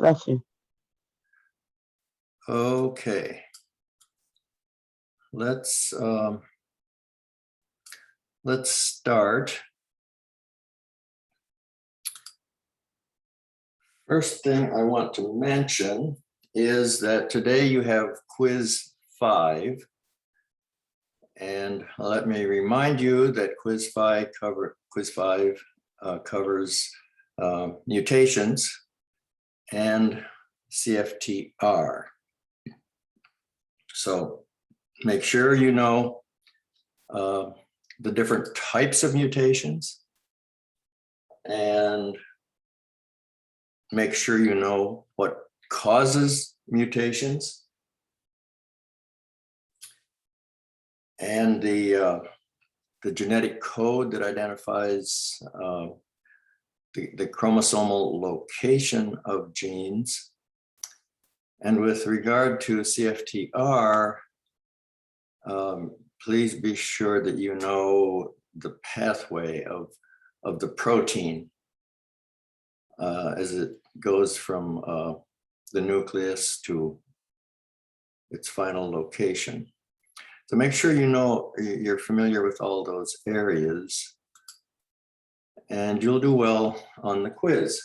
Bless you. Okay. Let's start. First thing I want to mention is that today you have quiz 5. And let me remind you that quiz 5 covers mutations and CFTR. So make sure you know the different types of mutations, and make sure you know what causes mutations, and the genetic code that identifies the chromosomal location of genes. And with regard to CFTR, please be sure that you know the pathway of the protein as it goes from the nucleus to its final location. So make sure you know you're familiar with all those areas, and you'll do well on the quiz.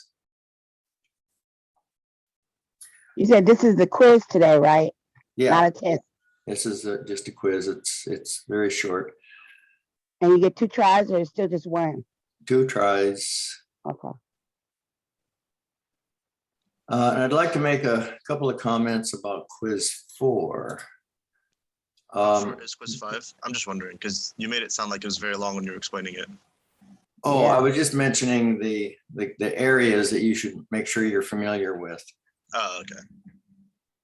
You said this is the quiz today, right? Yeah. Not a test. This is just a quiz. It's very short. And you get 2 tries, or it's still just 1? 2 tries. Okay. And I'd like to make a couple of comments about quiz 4. How short is quiz 5? I'm just wondering, because you made it sound like it was very long when you were explaining it. Oh, Yeah. I was just mentioning the areas that you should make sure you're familiar with. Oh, okay.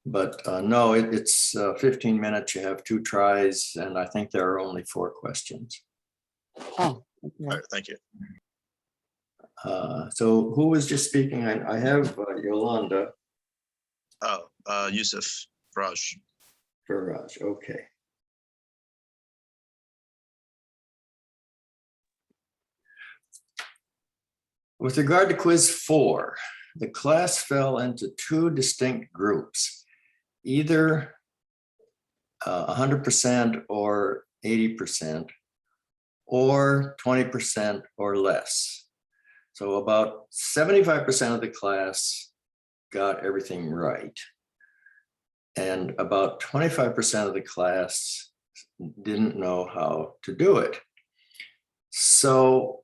But no, it's 15 minutes. You have 2 tries, and I think there are only 4 questions. Oh, okay. All right, thank you. So who was just speaking? I have Yolanda. Oh, Yusuf, Raj. Faraj, okay. With regard to quiz 4, the class fell into 2 distinct groups, either 100% or 80%, or 20% or less. So about 75% of the class got everything right, and about 25% of the class didn't know how to do it. So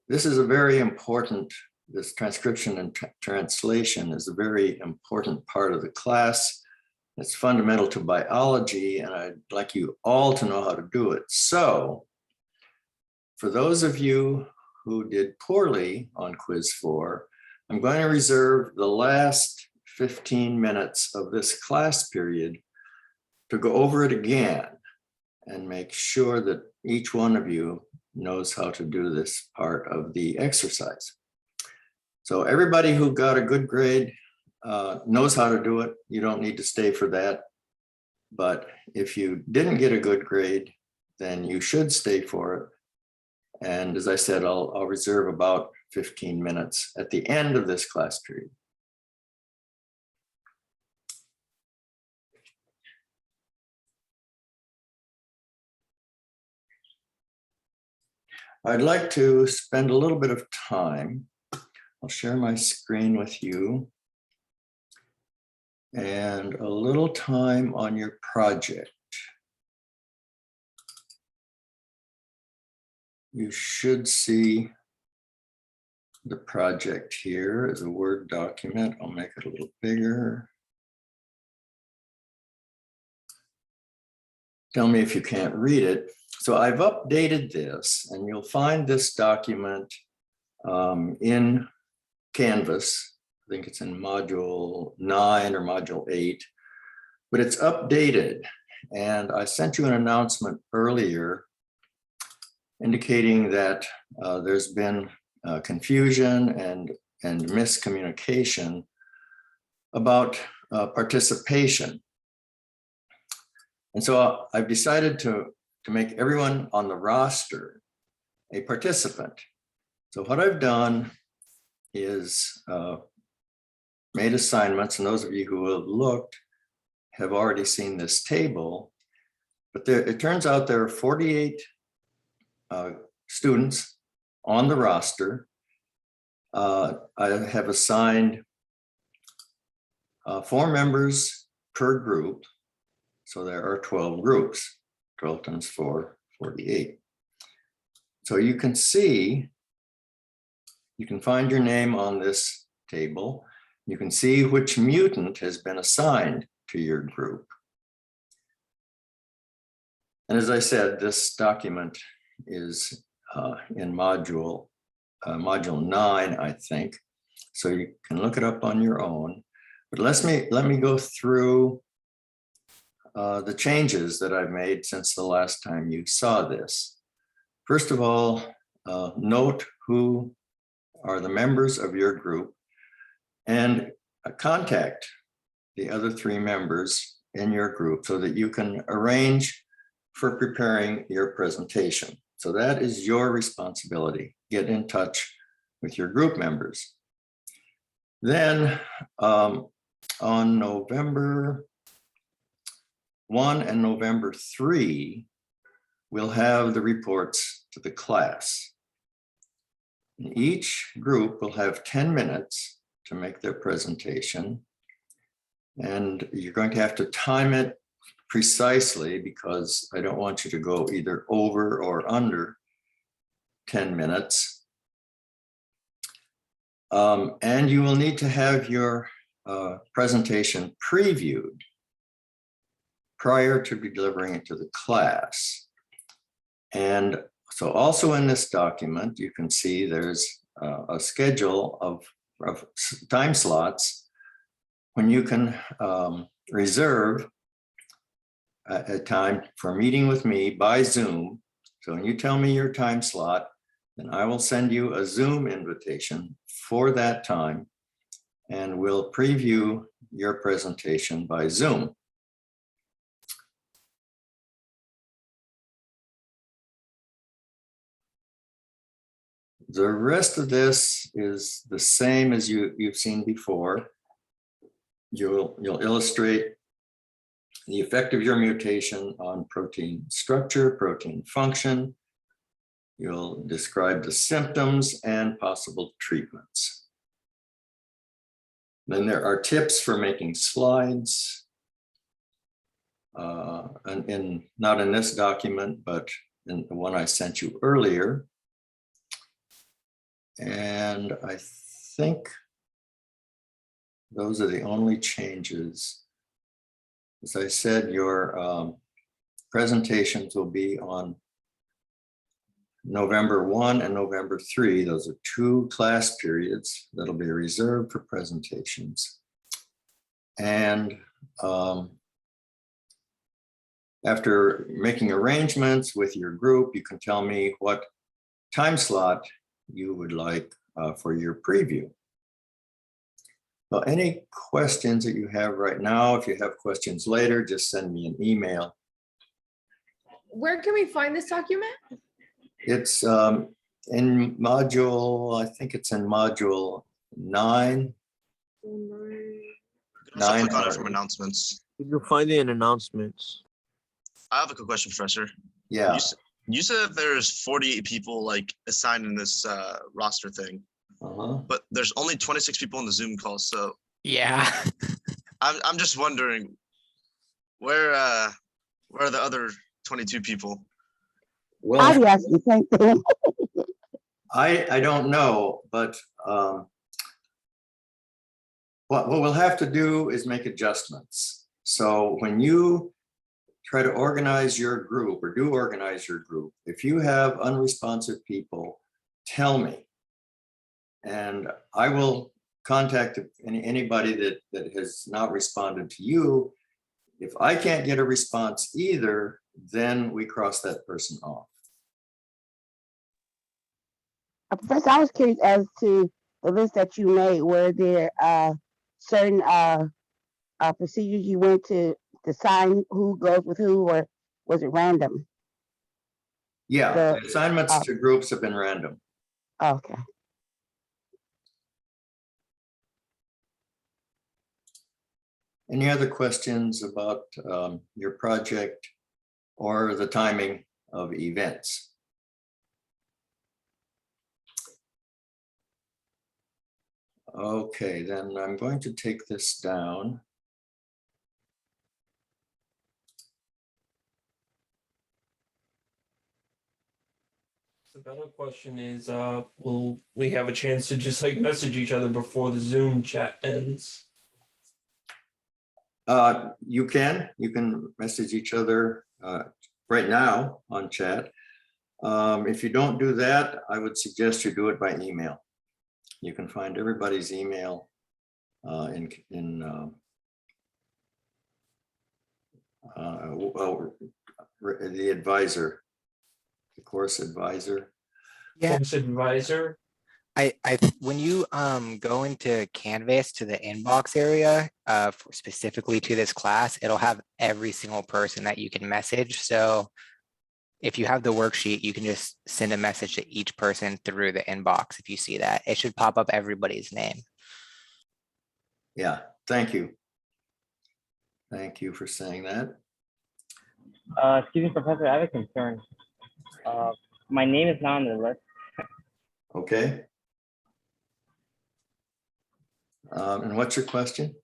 this is a very important, this transcription and translation is a very important part of the class. It's fundamental to biology, and I'd like you all to know how to do it. So for those of you who did poorly on quiz 4, I'm going to reserve the last 15 minutes of this class period to go over it again and make sure that each one of you knows how to do this part of the exercise. So everybody who got a good grade knows how to do it. You don't need to stay for that. But if you didn't get a good grade, then you should stay for it. And as I said, I'll reserve about 15 minutes at the end of this class period. I'd like to spend a little bit of time. I'll share my screen with you, and a little time on your project. You should see the project here as a Word document. I'll make it a little bigger. Tell me if you can't read it. So I've updated this, and you'll find this document in Canvas. I think it's in module 9 or module 8, but it's updated. And I sent you an announcement earlier indicating that there's been confusion and miscommunication about participation. And so I've decided to make everyone on the roster a participant. So what I've done is made assignments, and those of you who have looked have already seen this table. But it turns out there are 48 students on the roster. I have assigned 4 members per group. So there are 12 groups. 12 times 4, 48. So you can see, you can find your name on this table. You can see which mutant has been assigned to your group. And as I said, this document is in module 9, I think. So you can look it up on your own. But let me go through the changes that I've made since the last time you saw this. First of all, note who are the members of your group and contact the other 3 members in your group so that you can arrange for preparing your presentation. So that is your responsibility. Get in touch with your group members. Then on November 1 and November 3, we'll have the reports to the class. Each group will have 10 minutes to make their presentation. And you're going to have to time it precisely because I don't want you to go either over or under 10 minutes. And you will need to have your presentation previewed prior to delivering it to the class. And so also in this document, you can see there's a schedule of time slots when you can reserve a time for meeting with me by Zoom. So when you tell me your time slot, then I will send you a Zoom invitation for that time, and we'll preview your presentation by Zoom. The rest of this is the same as you've seen before. You'll illustrate the effect of your mutation on protein structure, protein function. You'll describe the symptoms and possible treatments. Then there are tips for making slides. And not in this document, but in the one I sent you earlier. And I think those are the only changes. As I said, your presentations will be on November 1 and November 3. Those are 2 class periods that'll be reserved for presentations. And after making arrangements with your group, you can tell me what time slot you would like for your preview. Well, any questions that you have right now? If you have questions later, just send me an email. Where can we find this document? It's in module, I think it's in module 9. You can also click on it from announcements. You can find it in announcements. I have a quick question, Professor. Yeah. You said there's 48 people like assigned in this roster thing, but there's only 26 people in the Zoom call. So Yeah. I'm just wondering where are the other 22 people? I Well, asked the same thing. I don't know, but what we'll have to do is make adjustments. So when you try to organize your group or do organize your group, if you have unresponsive people, tell me. And I will contact anybody that has not responded to you. If I can't get a response either, then we cross that person off. Professor, I was curious as to the list that you made. Were there certain procedures you went to decide who goes with who, or was it random? Yeah, the assignments to groups have been random. Okay. Any other questions about your project or the timing of events? Okay, then I'm going to take this down. The better question is, will we have a chance to just like message each other before the Zoom chat ends? You can message each other right now on chat. If you don't do that, I would suggest you do it by email. You can find everybody's email in the advisor, the course advisor. Yeah, Course advisor. when you go into Canvas to the inbox area specifically to this class, it'll have every single person that you can message. So if you have the worksheet, you can just send a message to each person through the inbox. If you see that, it should pop up everybody's name. Yeah, thank you. Thank you for saying that. Excuse me, Professor, I have a concern. My name is not on the list. Okay. And what's your question?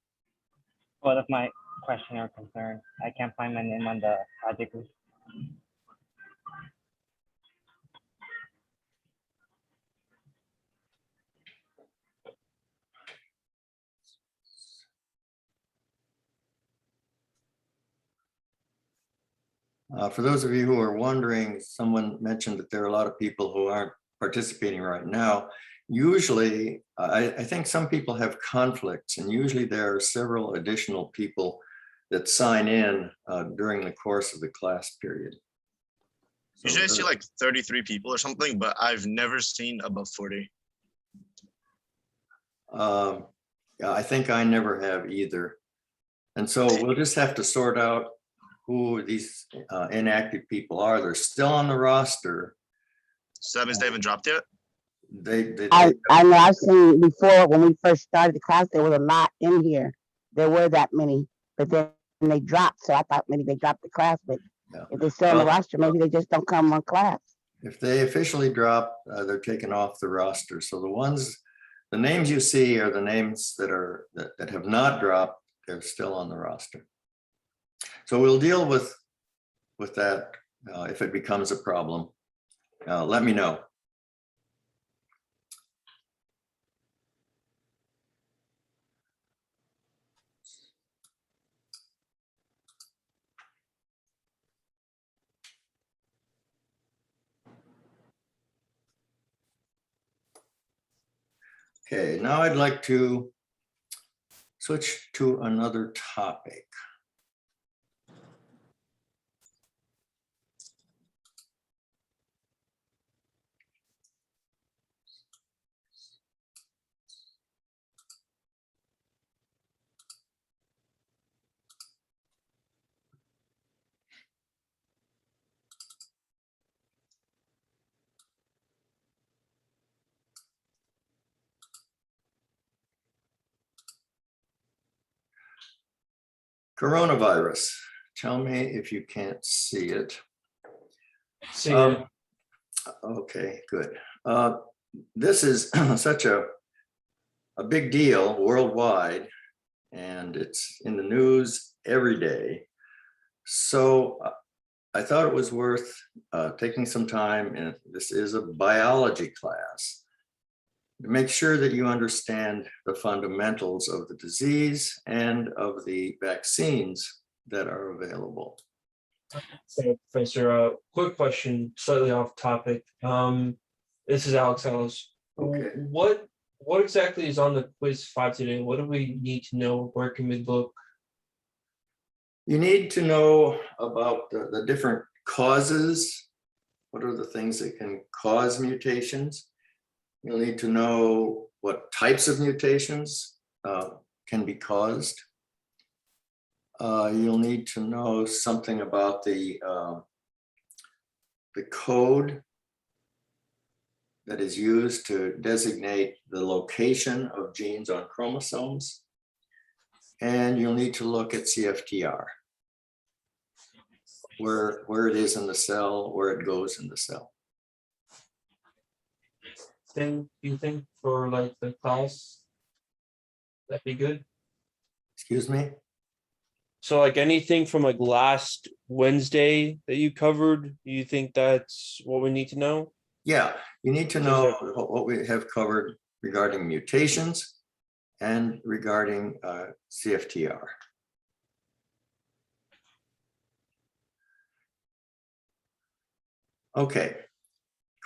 Well, that's my question or concern. I can't find my name on the project list. For those of you who are wondering, someone mentioned that there are a lot of people who aren't participating right now. Usually, I think some people have conflicts, and usually there are several additional people that sign in during the course of the class period. Usually I see like 33 people or something, but I've never seen above 40. Yeah, I think I never have either. And so we'll just have to sort out who these inactive people are. They're still on the roster. So that means they haven't dropped yet? I know I've seen before when we first started the class, there was a lot in here. There were that many, but then they dropped. So I thought maybe they dropped the class, but Yeah. if they're still on the roster, maybe they just don't come on class. If they officially drop, they're taken off the roster. So the names you see are the names that have not dropped. They're still on the roster. So we'll deal with that if it becomes a problem. Let me know. Okay, now I'd like to switch to another topic. Coronavirus. Tell me if you can't see it. See it. Okay, good. This is such a big deal worldwide, and it's in the news every day. So I thought it was worth taking some time, and this is a biology class, to make sure that you understand the fundamentals of the disease and of the vaccines that are available. So, Professor, quick question, slightly off topic. This is Alex Ellis. Okay. What exactly is on the quiz 5 today? What do we need to know? Where can we look? You need to know about the different causes. What are the things that can cause mutations? You'll need to know what types of mutations can be caused. You'll need to know something about the code that is used to designate the location of genes on chromosomes. and you'll need to look at CFTR, where it is in the cell, where it goes in the cell. You think for like the class, that'd be good? Excuse me? So like anything from like last Wednesday that you covered, you think that's what we need to know? Yeah, you need to know what we have covered regarding mutations and regarding CFTR. Okay,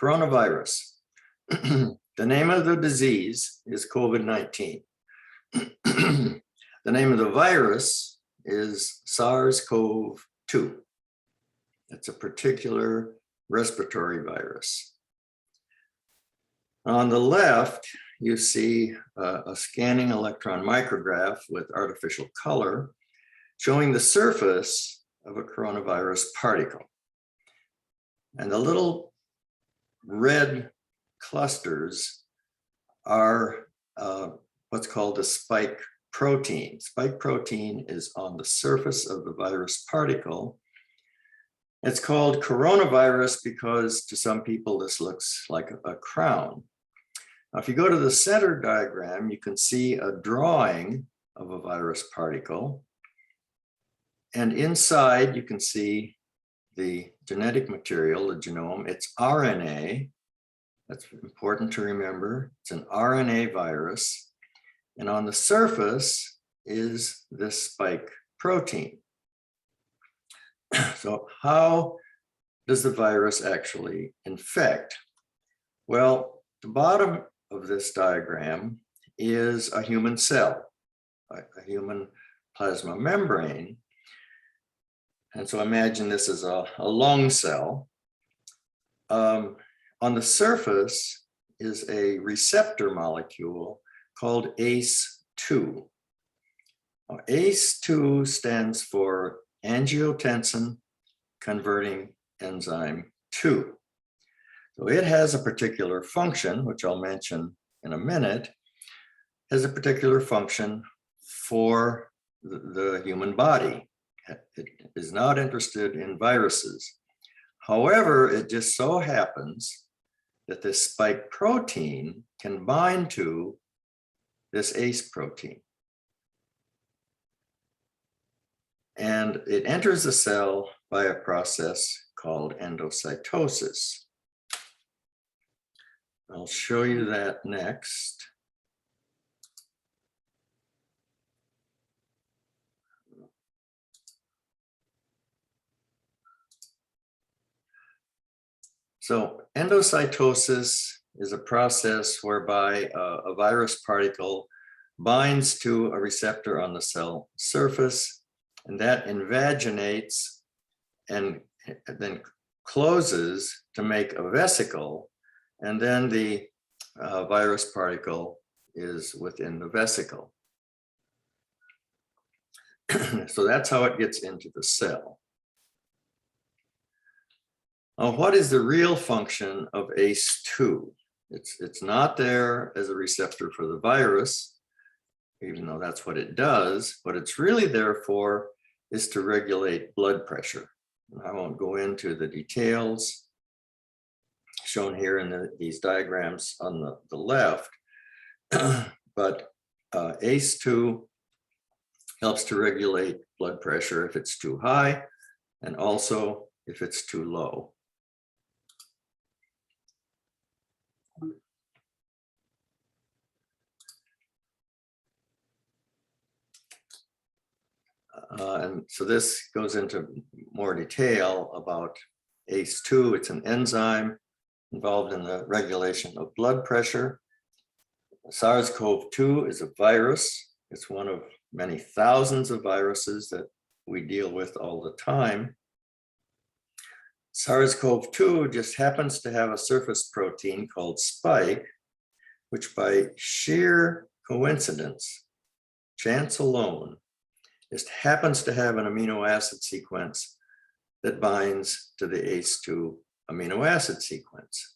coronavirus. The name of the disease is COVID-19. The name of the virus is SARS-CoV-2. It's a particular respiratory virus. On the left, you see a scanning electron micrograph with artificial color showing the surface of a coronavirus particle. And the little red clusters are what's called a spike protein. Spike protein is on the surface of the virus particle. It's called coronavirus because to some people this looks like a crown. Now, if you go to the center diagram, you can see a drawing of a virus particle. And inside you can see the genetic material, the genome. It's RNA. That's important to remember. It's an RNA virus. And on the surface is this spike protein. So how does the virus actually infect? Well, the bottom of this diagram is a human cell, a human plasma membrane. And so imagine this is a lung cell. On the surface is a receptor molecule called ACE2. Now, ACE2 stands for angiotensin converting enzyme 2. So it has a particular function, which I'll mention in a minute, has a particular function for the human body. It is not interested in viruses. However, it just so happens that this spike protein can bind to this ACE protein. And it enters the cell by a process called endocytosis. I'll show you that next. So endocytosis is a process whereby a virus particle binds to a receptor on the cell surface, and that invaginates and then closes to make a vesicle, and then the virus particle is within the vesicle. So that's how it gets into the cell. Now, what is the real function of ACE2? It's not there as a receptor for the virus, even though that's what it does. What it's really there for is to regulate blood pressure. And I won't go into the details shown here in these diagrams on the left, but ACE2 helps to regulate blood pressure if it's too high, and also if it's too low. And so this goes into more detail about ACE2. It's an enzyme involved in the regulation of blood pressure. SARS-CoV-2 is a virus. It's one of many thousands of viruses that we deal with all the time. SARS-CoV-2 just happens to have a surface protein called spike, which by sheer coincidence, chance alone, just happens to have an amino acid sequence that binds to the ACE2 amino acid sequence.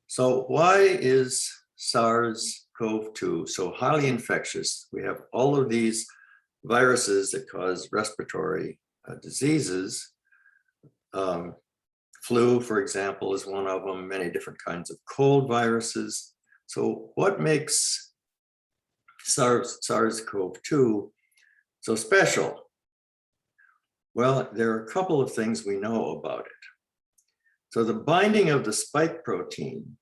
So why is SARS-CoV-2, so highly infectious. We have all of these viruses that cause respiratory diseases. Flu, for example, is one of them, many different kinds of cold viruses. So what makes SARS-CoV-2 so special? Well, there are a couple of things we know about it. So the binding of the spike protein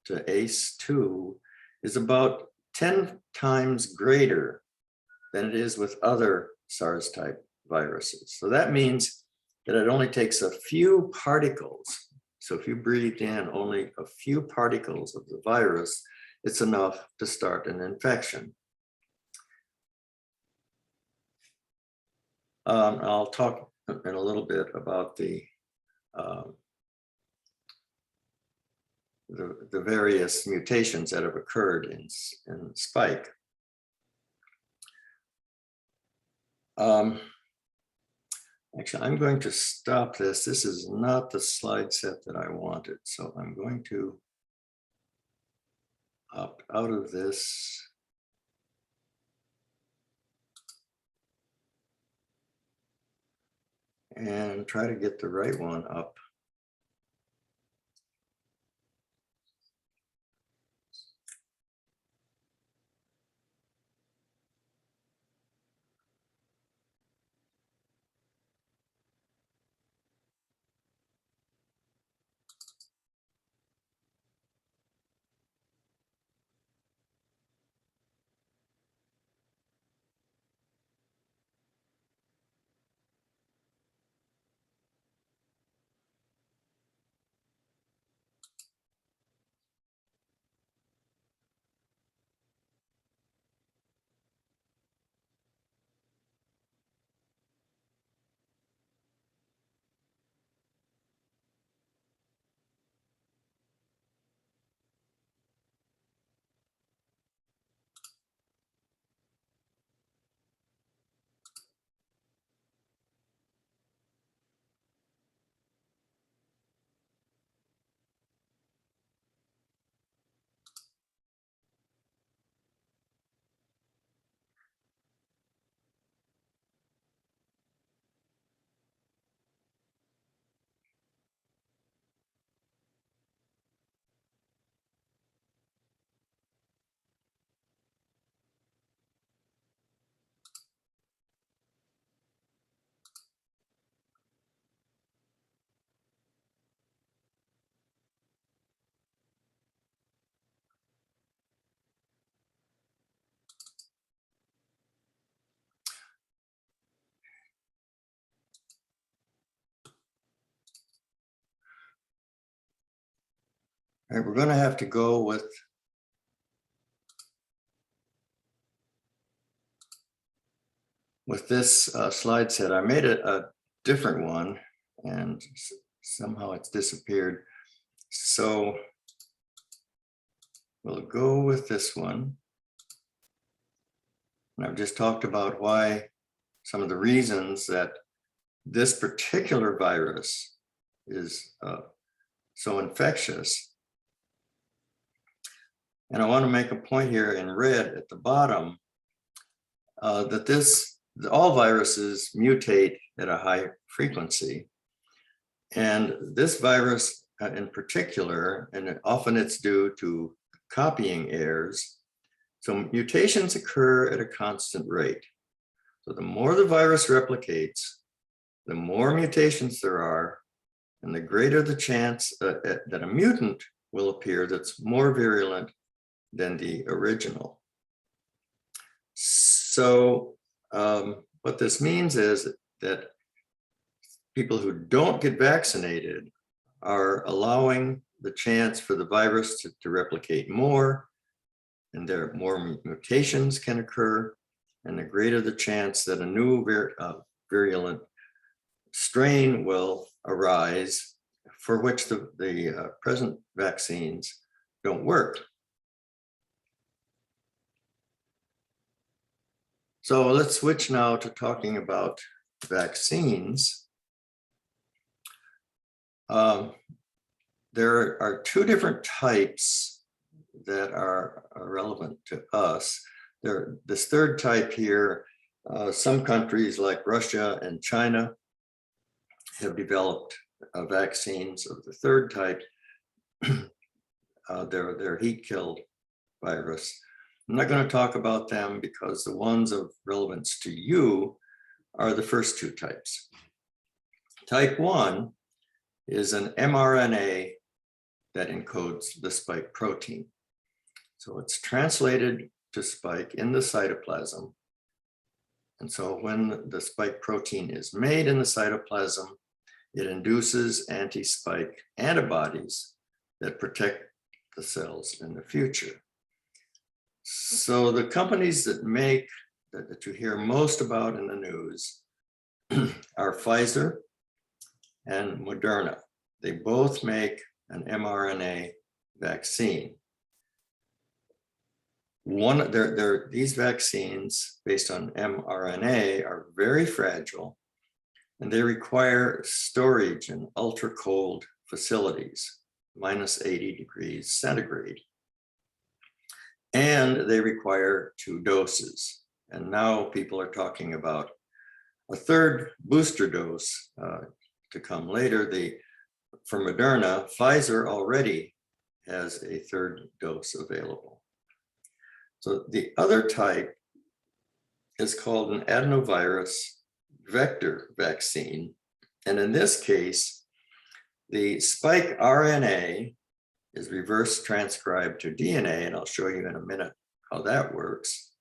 to ACE2 is about 10 times greater than it is with other SARS type viruses. So that means that it only takes a few particles. So if you breathed in only a few particles of the virus, it's enough to start an infection. I'll talk in a little bit about the various mutations that have occurred in spike. Actually, I'm going to stop this. This is not the slide set that I wanted. So I'm going to opt out of this. And try to get the right one up. All right, we're going to have to go with this slide set. I made a different one and somehow it's disappeared. So we'll go with this one. And I've just talked about why, some of the reasons that this particular virus is so infectious. And I want to make a point here in red at the bottom that all viruses mutate at a high frequency. And this virus in particular, and often it's due to copying errors. So mutations occur at a constant rate. So the more the virus replicates, the more mutations there are, and the greater the chance that a mutant will appear that's more virulent than the original. So what this means is that people who don't get vaccinated are allowing the chance for the virus to replicate more, and there more mutations can occur, and the greater the chance that a new virulent strain will arise for which the present vaccines don't work. So let's switch now to talking about vaccines. There are two different types that are relevant to us. This third type here, some countries like Russia and China have developed vaccines of the third type. Their heat-killed virus. I'm not going to talk about them because the ones of relevance to you are the first two types. Type 1 is an mRNA that encodes the spike protein. So it's translated to spike in the cytoplasm. And so when the spike protein is made in the cytoplasm, it induces anti-spike antibodies that protect the cells in the future. So the companies that make, that you hear most about in the news are Pfizer and Moderna. They both make an mRNA vaccine. These vaccines based on mRNA are very fragile, and they require storage in ultra cold facilities, -80 degrees centigrade. And they require 2 doses. And now people are talking about a third booster dose to come later. For Moderna, Pfizer already has a third dose available. So the other type is called an adenovirus vector vaccine. And in this case, the spike RNA is reverse transcribed to DNA, and I'll show you in a minute how that works.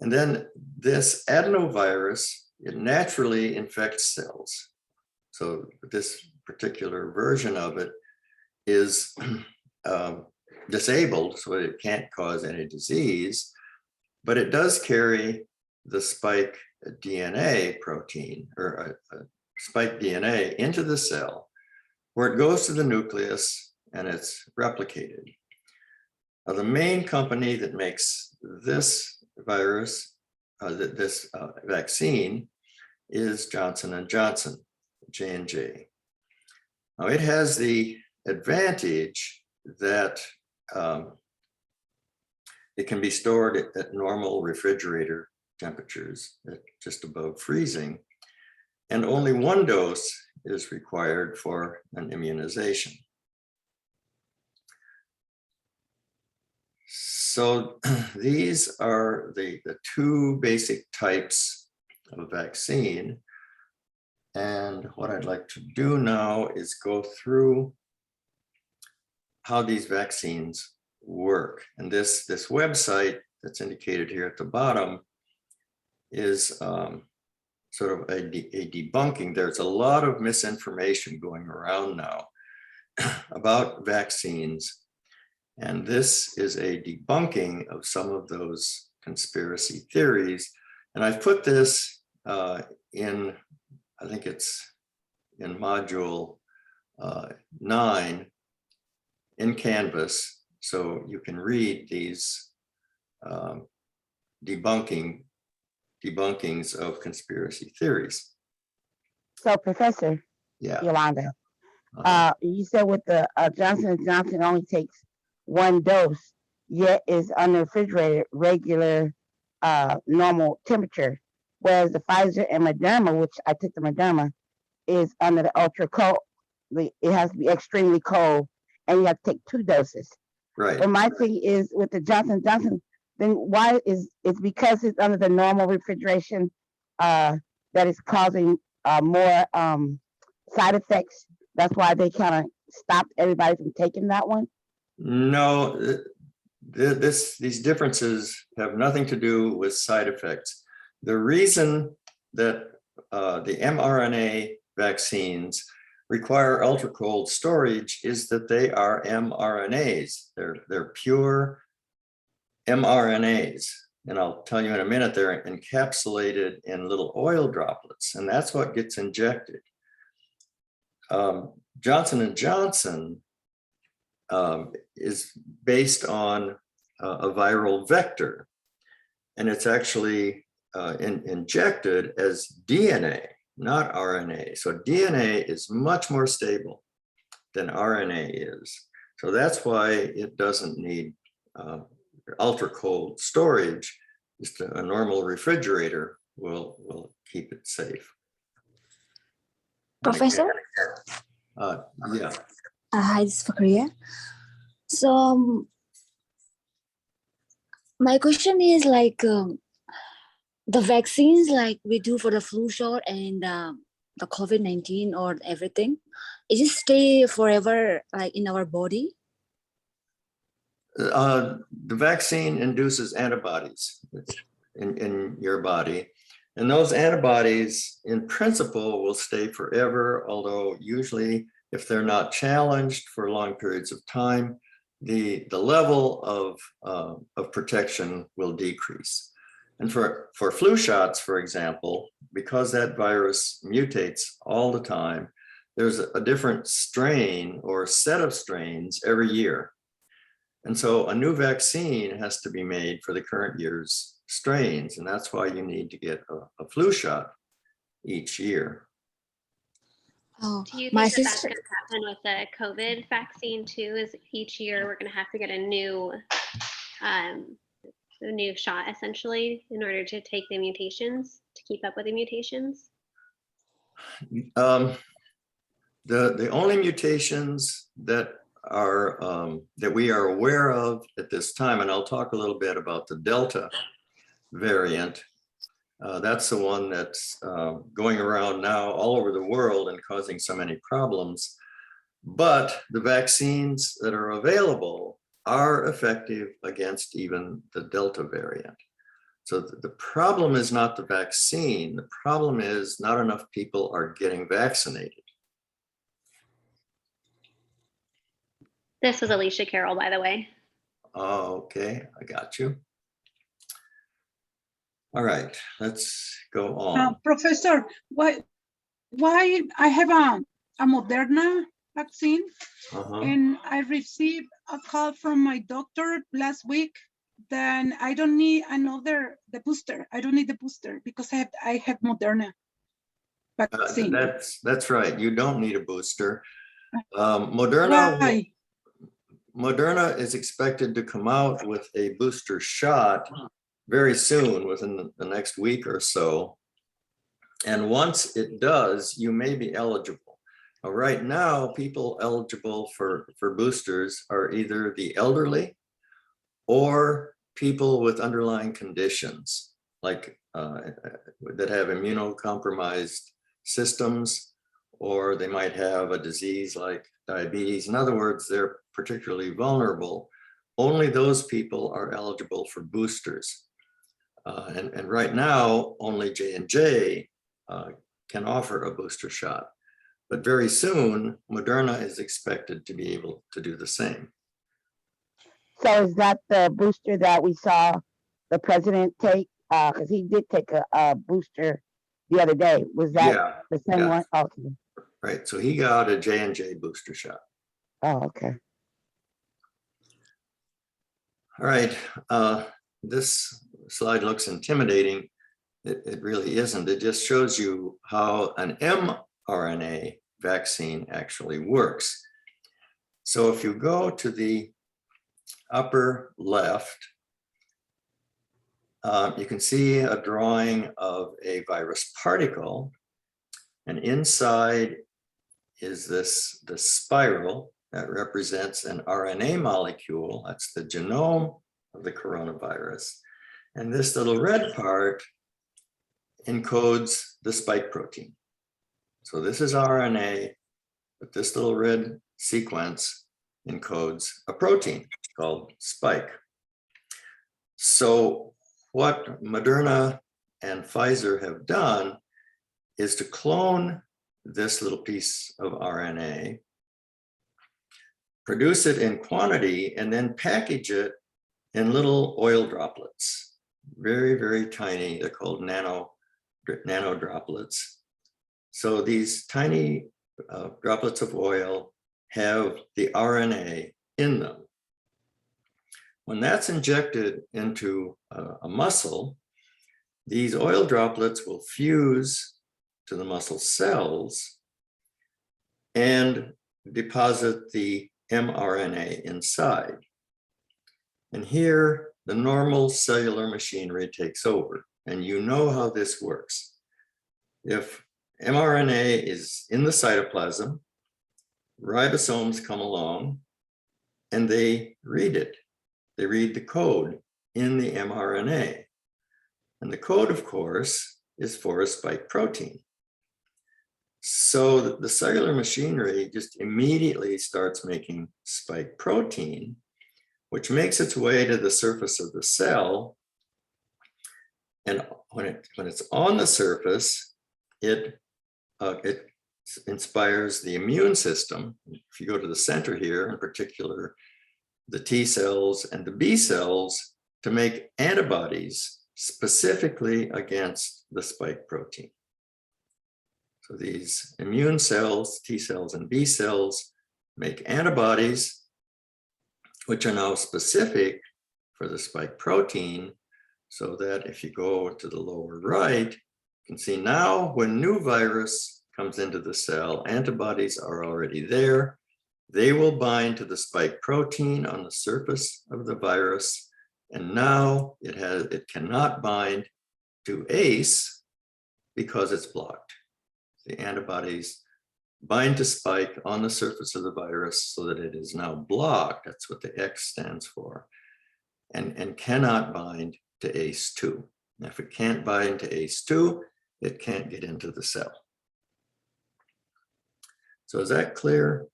And then this adenovirus, it naturally infects cells. So this particular version of it is disabled, so it can't cause any disease, but it does carry the spike DNA protein, or spike DNA into the cell, where it goes to the nucleus and it's replicated. Now, the main company that makes this virus, this vaccine, is Johnson & Johnson, J&J. Now, it has the advantage that it can be stored at normal refrigerator temperatures, at just above freezing, and only 1 dose is required for an immunization. So these are the 2 basic types of vaccine. And what I'd like to do now is go through how these vaccines work. And this website that's indicated here at the bottom is sort of a debunking. There's a lot of misinformation going around now about vaccines. And this is a debunking of some of those conspiracy theories. And I've put this in, I think it's in module 9 in Canvas. So you can read these debunkings of conspiracy theories. So, Professor Yeah. Yolanda, Uh-huh. you said with the Johnson & Johnson only takes 1 dose, yet is on the refrigerator regular normal temperature, whereas the Pfizer and Moderna, which I took the Moderna, is under the ultra cold. It has to be extremely cold, and you have to take 2 doses. Right. But my thing is with the Johnson & Johnson, then why is it's because it's under the normal refrigeration that is causing more side effects? That's why they kind of stopped everybody from taking that one? No, these differences have nothing to do with side effects. The reason that the mRNA vaccines require ultra cold storage is that they are mRNAs. They're pure mRNAs. And I'll tell you in a minute, they're encapsulated in little oil droplets, and that's what gets injected. Johnson & Johnson is based on a viral vector, and it's actually injected as DNA, not RNA. So DNA is much more stable than RNA is. So that's why it doesn't need ultra cold storage. Just a normal refrigerator will keep it safe. And Professor? yeah. Hi, this is Fakriya. So my question is like the vaccines like we do for the flu shot and the COVID-19 or everything, it just stay forever like in our body? The vaccine induces antibodies in your body. And those antibodies, in principle, will stay forever, although usually if they're not challenged for long periods of time, the level of protection will decrease. And for flu shots, for example, because that virus mutates all the time, there's a different strain or set of strains every year. And so a new vaccine has to be made for the current year's strains, and that's why you need to get a flu shot each year. Oh, Do you my think that that's sister. going to happen with the COVID vaccine too? Is each year we're going to have to get a new shot essentially in order to take the mutations, to keep up with the mutations? The only mutations that are that we are aware of at this time, and I'll talk a little bit about the Delta variant. That's the one that's going around now all over the world and causing so many problems. But the vaccines that are available are effective against even the Delta variant. So the problem is not the vaccine. The problem is not enough people are getting vaccinated. This was Alicia Carroll, by the way. Oh, okay, I got you. All right, let's go on. Professor, why I have a Moderna vaccine, and I received a call from my doctor last week. Then I don't need the booster. I don't need the booster because I have Moderna vaccine. That's right. You don't need a booster. Moderna is expected to come out with a booster shot very soon, within the next week or so. And once it does, you may be eligible. Right now, people eligible for boosters are either the elderly or people with underlying conditions like that have immunocompromised systems, or they might have a disease like diabetes. In other words, they're particularly vulnerable. Only those people are eligible for boosters. And right now, only J&J can offer a booster shot. But very soon, Moderna is expected to be able to do the same. So is that the booster that we saw the president take? Because he did take a booster the other day. Was that the same one? Okay. Right. So he got a J&J booster shot. Oh, okay. All right. This slide looks intimidating. It really isn't. It just shows you how an mRNA vaccine actually works. So if you go to the upper left, you can see a drawing of a virus particle, and inside is this spiral that represents an RNA molecule. That's the genome of the coronavirus. And this little red part encodes the spike protein. So this is RNA, but this little red sequence encodes a protein called spike. So what Moderna and Pfizer have done is to clone this little piece of RNA, produce it in quantity, and then package it in little oil droplets. Very, very tiny. They're called nano droplets. So these tiny droplets of oil have the RNA in them. When that's injected into a muscle, these oil droplets will fuse to the muscle cells and deposit the mRNA inside. And here, the normal cellular machinery takes over. And you know how this works. If mRNA is in the cytoplasm, ribosomes come along and they read it. They read the code in the mRNA. And the code, of course, is for a spike protein. So the cellular machinery just immediately starts making spike protein, which makes its way to the surface of the cell. And when it's on the surface, it inspires the immune system. If you go to the center here, in particular, the T cells and the B cells, to make antibodies specifically against the spike protein. So these immune cells, T cells and B cells, make antibodies, which are now specific for the spike protein, so that if you go to the lower right, you can see now when new virus comes into the cell, antibodies are already there. They will bind to the spike protein on the surface of the virus. And now it cannot bind to ACE because it's blocked. The antibodies bind to spike on the surface of the virus so that it is now blocked. That's what the X stands for, and cannot bind to ACE2. Now, if it can't bind to ACE2, it can't get into the cell. So is that clear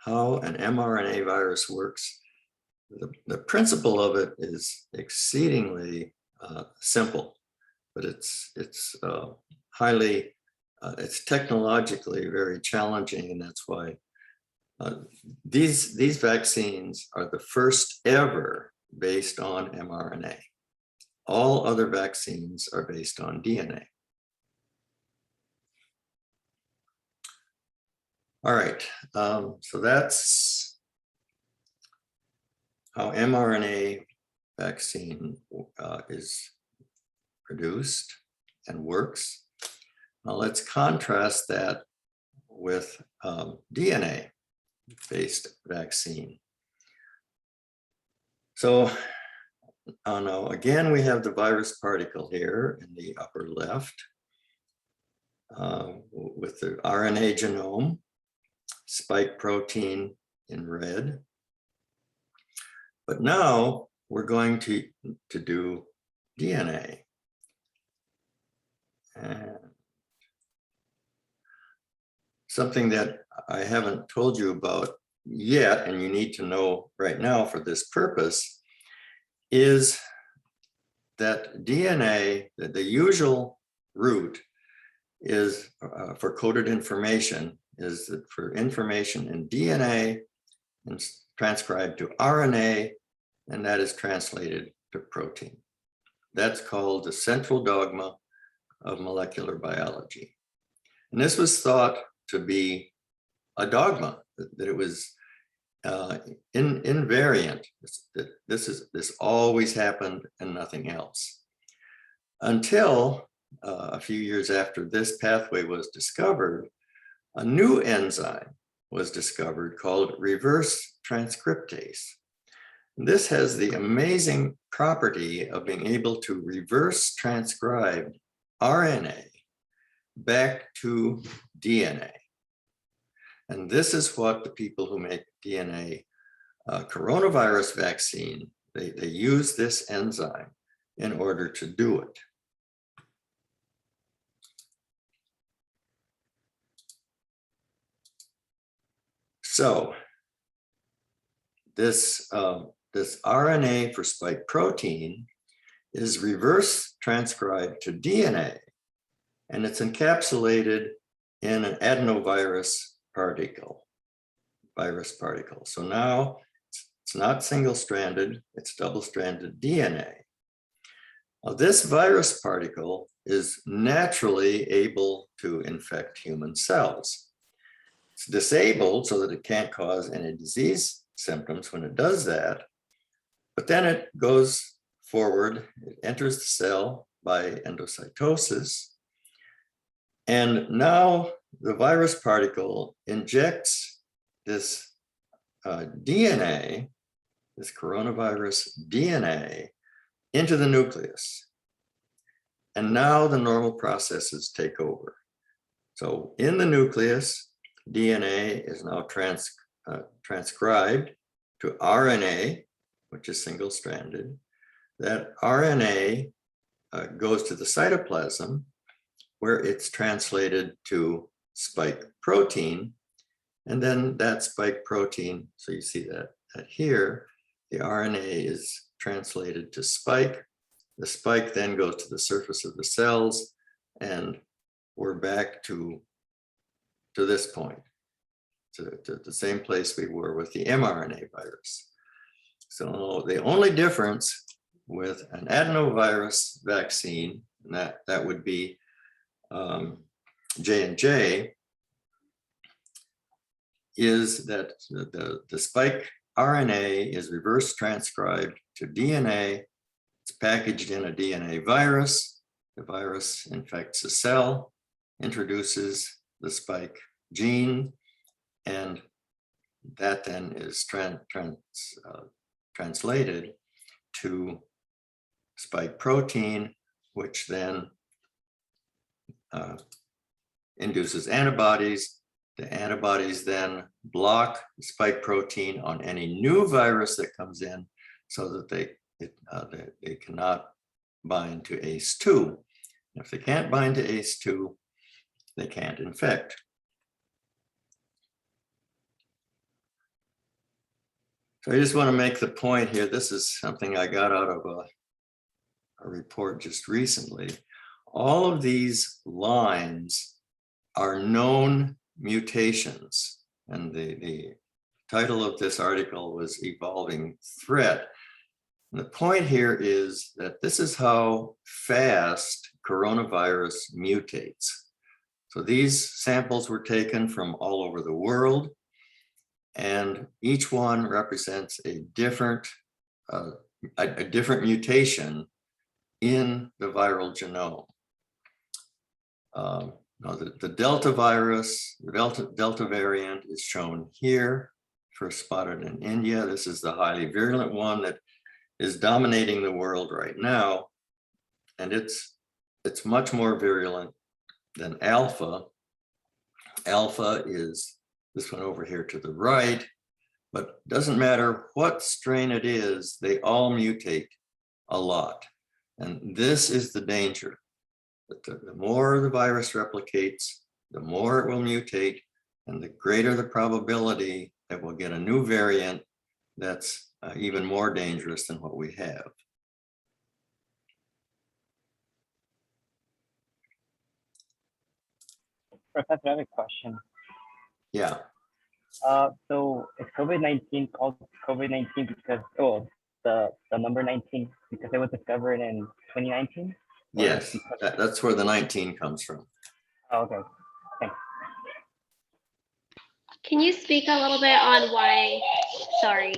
how an mRNA virus works? The principle of it is exceedingly simple, but it's technologically very challenging, and that's why these vaccines are the first ever based on mRNA. All other vaccines are based on DNA. All right, so that's how mRNA vaccine is produced and works. Now let's contrast that with DNA-based vaccine. So now again, we have the virus particle here in the upper left with the RNA genome, spike protein in red. But now we're going to do DNA. And something that I haven't told you about yet, and you need to know right now for this purpose, is that DNA, the usual route is for coded information, is that for information in DNA and transcribed to RNA, and that is translated to protein. That's called the central dogma of molecular biology. And this was thought to be a dogma, that it was invariant, that this always happened and nothing else. Until a few years after this pathway was discovered, a new enzyme was discovered called reverse transcriptase. This has the amazing property of being able to reverse transcribe RNA back to DNA. And this is what the people who make DNA coronavirus vaccine, they use this enzyme in order to do it. So this RNA for spike protein is reverse transcribed to DNA, and it's encapsulated in an adenovirus particle, virus particle. So now it's not single-stranded, it's double-stranded DNA. Now, this virus particle is naturally able to infect human cells. It's disabled so that it can't cause any disease symptoms when it does that, but then it goes forward, it enters the cell by endocytosis, and now the virus particle injects this DNA, this coronavirus DNA, into the nucleus. And now the normal processes take over. So in the nucleus, DNA is now transcribed to RNA, which is single-stranded. That RNA goes to the cytoplasm, where it's translated to spike protein. And then that spike protein, so you see that here, the RNA is translated to spike. The spike then goes to the surface of the cells, and we're back to this point, to the same place we were with the mRNA virus. So the only difference with an adenovirus vaccine, and that would be J&J, is that the spike RNA is reverse transcribed to DNA. It's packaged in a DNA virus. The virus infects a cell, introduces the spike gene, and that then is translated to spike protein, which then induces antibodies. The antibodies then block the spike protein on any new virus that comes in, so that they cannot bind to ACE2. If they can't bind to ACE2, they can't infect. So I just want to make the point here. This is something I got out of a report just recently. All of these lines are known mutations. And the title of this article was Evolving Threat. And the point here is that this is how fast coronavirus mutates. So these samples were taken from all over the world, and each one represents a different mutation in the viral genome. Now the Delta virus, the Delta variant is shown here, first spotted in India. This is the highly virulent one that is dominating the world right now. And it's much more virulent than Alpha. Alpha is this one over here to the right, but doesn't matter what strain it is, they all mutate a lot. And this is the danger. The more the virus replicates, the more it will mutate, and the greater the probability that we'll get a new variant that's even more dangerous than what we have. Professor, I have a question. Yeah. So is COVID-19 called COVID-19 because, the number 19, because it was discovered in 2019? Yes, that's where the 19 comes from. Oh, okay, thanks. Can you speak a little bit on why, sorry.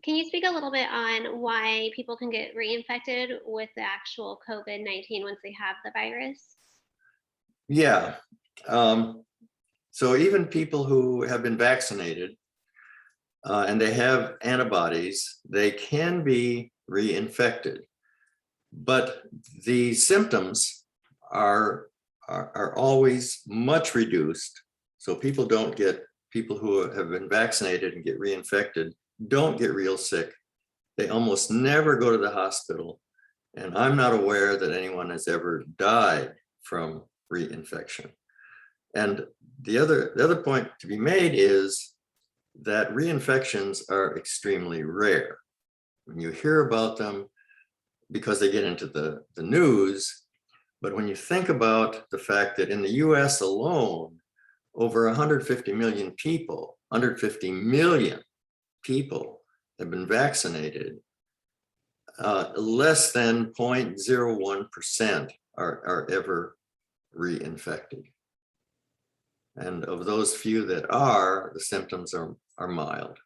Can you speak a little bit on why people can get reinfected with the actual COVID-19 once they have the virus? Yeah. So even people who have been vaccinated and they have antibodies, they can be reinfected. But the symptoms are always much reduced. So people who have been vaccinated and get reinfected don't get real sick. They almost never go to the hospital. And I'm not aware that anyone has ever died from reinfection. And the other point to be made is that reinfections are extremely rare. When you hear about them, because they get into the news, but when you think about the fact that in the US alone, over 150 million people have been vaccinated, less than 0.01% are ever reinfected. And of those few that are, the symptoms are mild.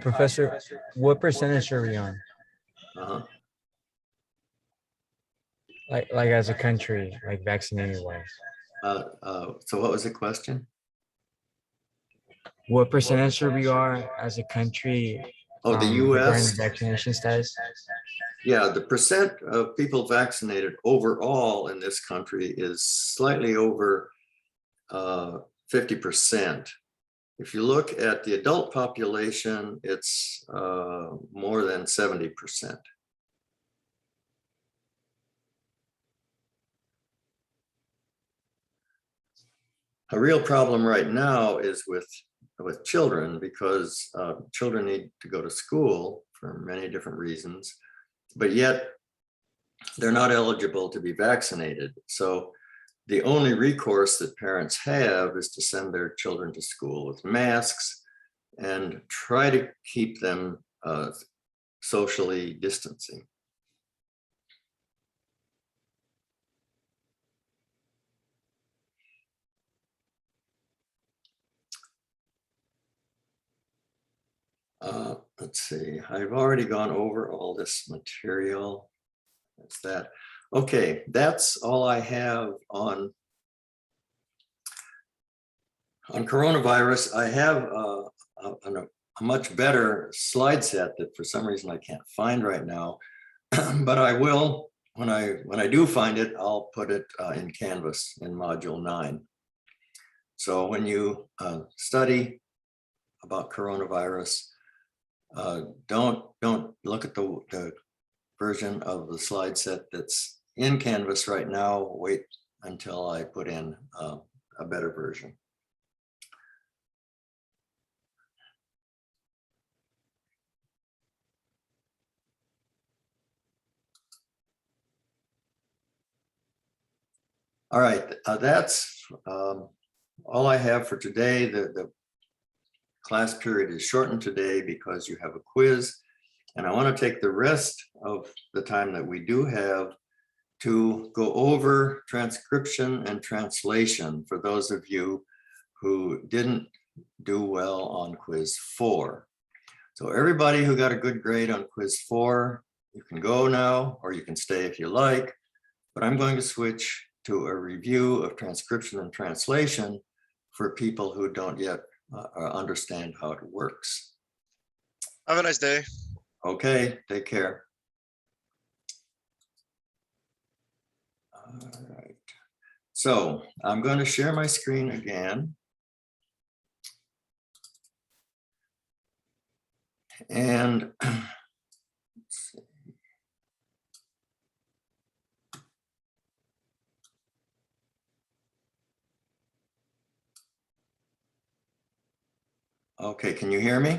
Professor, what percentage are we on? Like as a country, like vaccinated wise? So what was the question? what percentage we are as a country Oh, the regarding the US? vaccination status? Yeah, the percent of people vaccinated overall in this country is slightly over 50%. If you look at the adult population, it's more than 70%. A real problem right now is with children, because children need to go to school for many different reasons, but yet they're not eligible to be vaccinated. So the only recourse that parents have is to send their children to school with masks and try to keep them socially distancing. Let's see, I've already gone over all this material. That's that. Okay, that's all I have on coronavirus. I have a much better slide set that for some reason I can't find right now, but I will, when I do find it, I'll put it in Canvas in module 9. So when you study about coronavirus, don't look at the version of the slide set that's in Canvas right now. Wait until I put in a better version. All right, that's all I have for today. The class period is shortened today because you have a quiz, and I want to take the rest of the time that we do have to go over transcription and translation for those of you who didn't do well on quiz 4. So everybody who got a good grade on quiz 4, you can go now, or you can stay if you like, but I'm going to switch to a review of transcription and translation for people who don't yet understand how it works. Have a nice day. Okay, take care. All right. So I'm going to share my screen again. And let's see. Okay, can you hear me?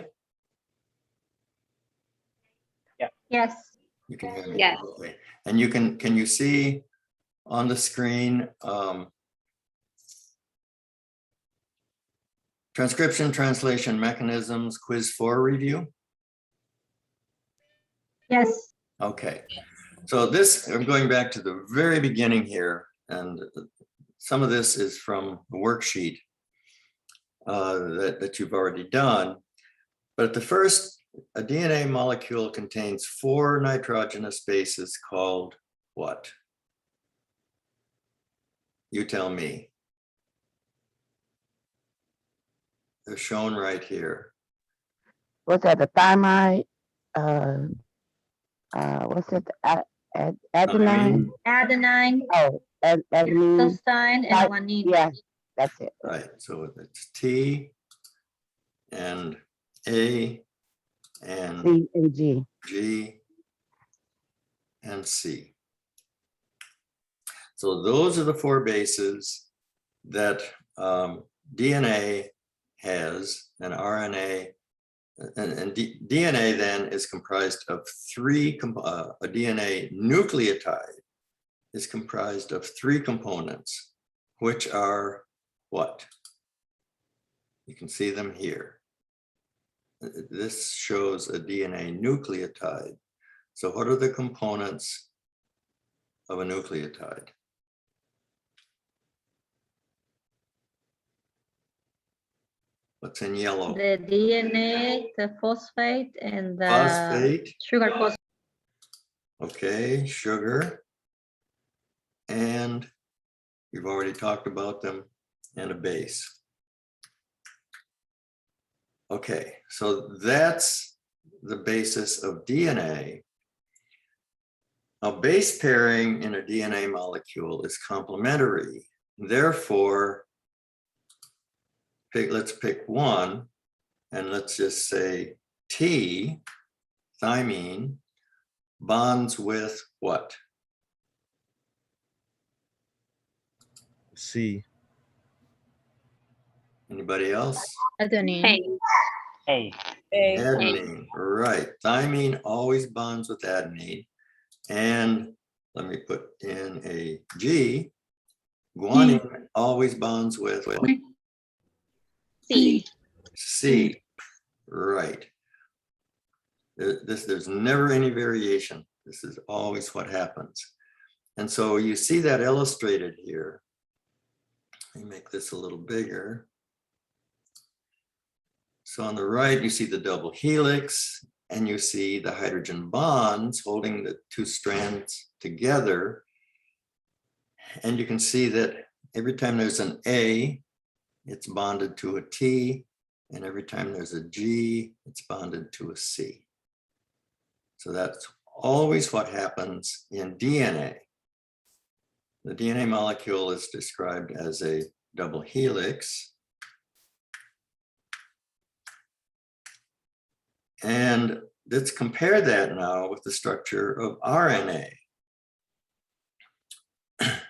Yes. You can hear me. Yes. Okay. And you can you see on the screen transcription, translation mechanisms, quiz 4 review? Yes. Okay. So this, I'm going back to the very beginning here, and some of this is from the worksheet that you've already done. But at the first, a DNA molecule contains 4 nitrogenous bases called what? You tell me. They're shown right here. What's that? The thymide? What's it? Adenine? Adenine, Oh, adenine. cytosine, and Right, alanine. yeah, that's it. Right. So it's T and A and C and G. G and C. So those are the 4 bases that DNA has, and RNA, and DNA then is comprised of 3, a DNA nucleotide is comprised of 3 components, which are what? You can see them here. This shows a DNA nucleotide. So what are the components of a nucleotide? What's in yellow? The DNA, the phosphate, and the Phosphate. sugar phosphate. Okay, sugar. And you've already talked about them, and a base. Okay, so that's the basis of DNA. A base pairing in a DNA molecule is complementary. Therefore, let's pick one, and let's just say T, thymine, bonds with what? C. Anybody else? Hey, A. Adenine, right. Thymine always bonds with adenine. And let me put in a G. Guanine always bonds with C. C. Right. There's never any variation. This is always what happens. And so you see that illustrated here. Let me make this a little bigger. So on the right, you see the double helix, and you see the hydrogen bonds holding the two strands together. And you can see that every time there's an A, it's bonded to a T, and every time there's a G, it's bonded to a C. So that's always what happens in DNA. The DNA molecule is described as a double helix. And let's compare that now with the structure of RNA.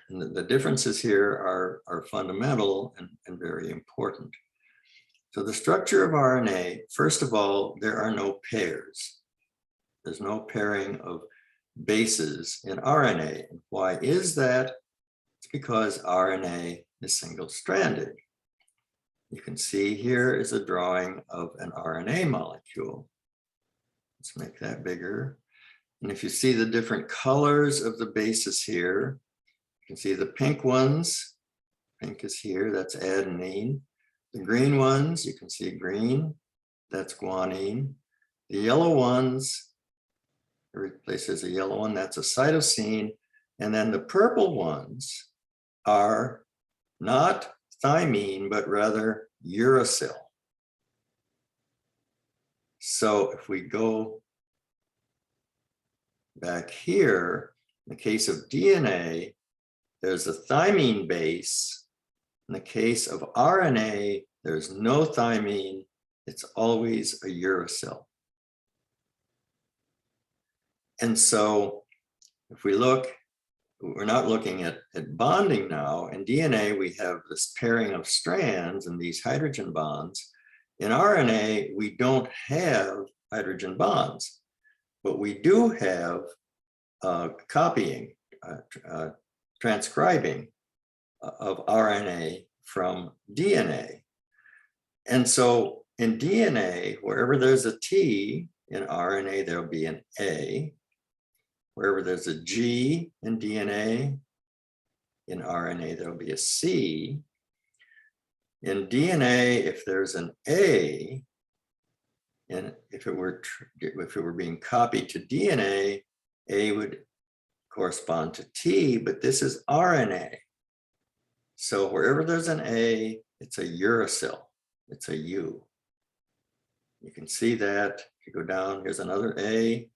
And the differences here are fundamental and very important. So the structure of RNA, first of all, there are no pairs. There's no pairing of bases in RNA. Why is that? It's because RNA is single-stranded. You can see here is a drawing of an RNA molecule. Let's make that bigger. And if you see the different colors of the bases here, you can see the pink ones. Pink is here, that's adenine. The green ones, you can see green, that's guanine. The yellow ones, every place there's a yellow one, that's a cytosine. And then the purple ones are not thymine, but rather uracil. So if we go back here, in the case of DNA, there's a thymine base. In the case of RNA, there's no thymine. It's always a uracil. And so if we look, we're not looking at bonding now. In DNA, we have this pairing of strands and these hydrogen bonds. In RNA, we don't have hydrogen bonds, but we do have copying, transcribing of RNA from DNA. And so in DNA, wherever there's a T, in RNA, there'll be an A. Wherever there's a G in DNA, in RNA, there'll be a C. In DNA, if there's an A, and if it were being copied to DNA, A would correspond to T, but this is RNA. So wherever there's an A, it's a uracil, it's a U. You can see that. If you go down, here's another A,